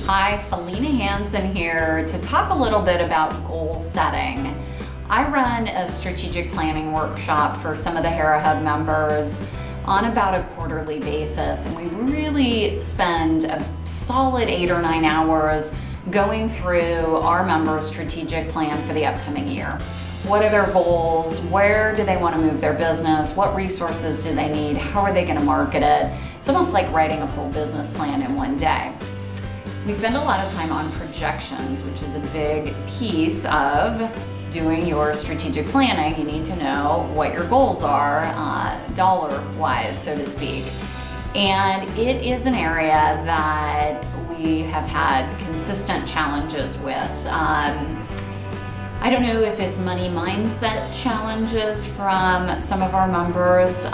Hi, Felina Hansen here to talk a little bit about goal setting. I run a strategic planning workshop for some of the Hera Hub members on about a quarterly basis, and we really spend a solid 8 or 9 hours going through our members' strategic plan for the upcoming year. What are their goals? Where do they want to move their business? What resources do they need? How are they going to market it? It's almost like writing a full business plan in one day. We spend a lot of time on projections, which is a big piece of doing your strategic planning. You need to know what your goals are, dollar-wise, so to speak. And it is an area that we have had consistent challenges with. I don't know if it's money mindset challenges from some of our members,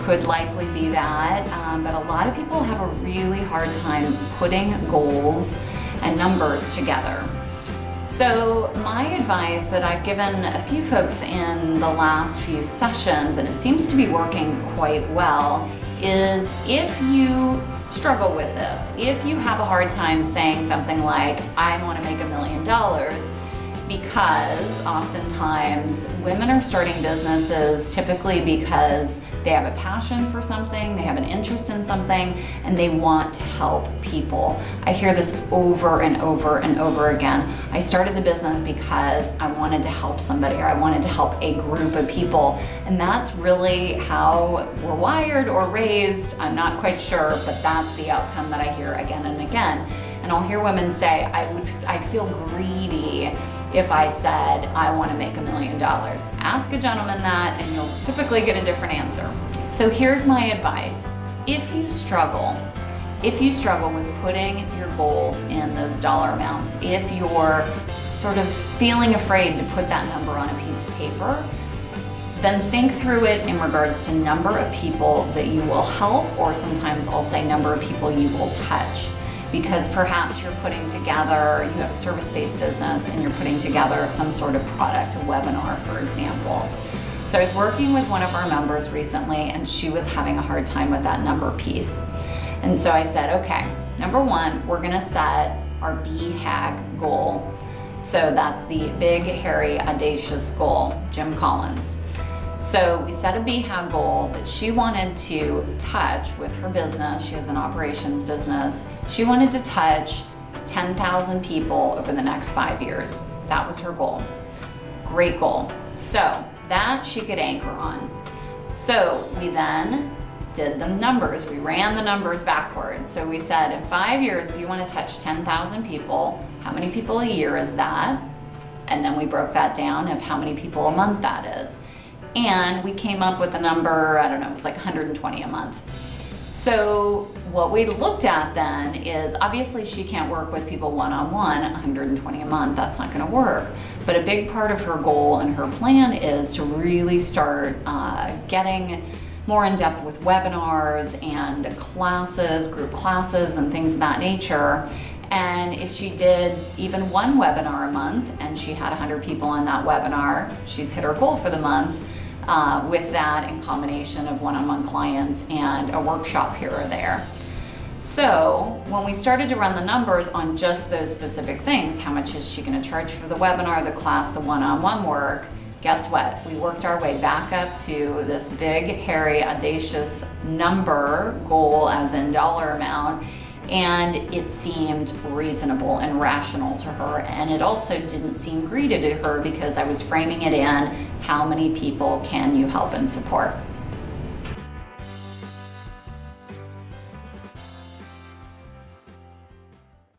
could likely be that, but a lot of people have a really hard time putting goals and numbers together. So my advice that I've given a few folks in the last few sessions, and it seems to be working quite well, is if you struggle with this, if you have a hard time saying something like, I want to make $1 million, because oftentimes women are starting businesses typically because they have a passion for something, they have an interest in something, and they want to help people. I hear this over and over and over again. I started the business because I wanted to help somebody, or I wanted to help a group of people. And that's really how we're wired or raised. I'm not quite sure, but that's the outcome that I hear again and again. And I'll hear women say, I feel greedy if I said, I want to make $1 million. Ask a gentleman that and you'll typically get a different answer. So here's my advice. If you struggle with putting your goals in those dollar amounts, if you're sort of feeling afraid to put that number on a piece of paper, then think through it in regards to number of people that you will help, or sometimes I'll say number of people you will touch. Because perhaps you're putting together, you have a service-based business and you're putting together some sort of product, a webinar, for example. So I was working with one of our members recently and she was having a hard time with that number piece. And so I said, okay, number one, we're gonna set our BHAG goal. So that's the big, hairy, audacious goal, Jim Collins. So we set a BHAG goal that she wanted to touch with her business. She has an operations business. She wanted to touch 10,000 people over the next 5 years. That was her goal. Great goal. So that she could anchor on. So we then did the numbers. We ran the numbers backwards. So we said in 5 years, if you want to touch 10,000 people, how many people a year is that? And then we broke that down of how many people a month that is. And we came up with a number, I don't know, it was like 120 a month. So what we looked at then is, obviously she can't work with people one-on-one, 120 a month, that's not gonna work. But a big part of her goal and her plan is to really start getting more in depth with webinars and classes, group classes and things of that nature. And if she did even one webinar a month and she had 100 people on that webinar, she's hit her goal for the month. With that in combination of one-on-one clients and a workshop here or there. So when we started to run the numbers on just those specific things, how much is she going to charge for the webinar, the class, the one-on-one work, guess what? We worked our way back up to this big, hairy, audacious number, goal as in dollar amount, and it seemed reasonable and rational to her. And it also didn't seem greedy to her because I was framing it in, how many people can you help and support?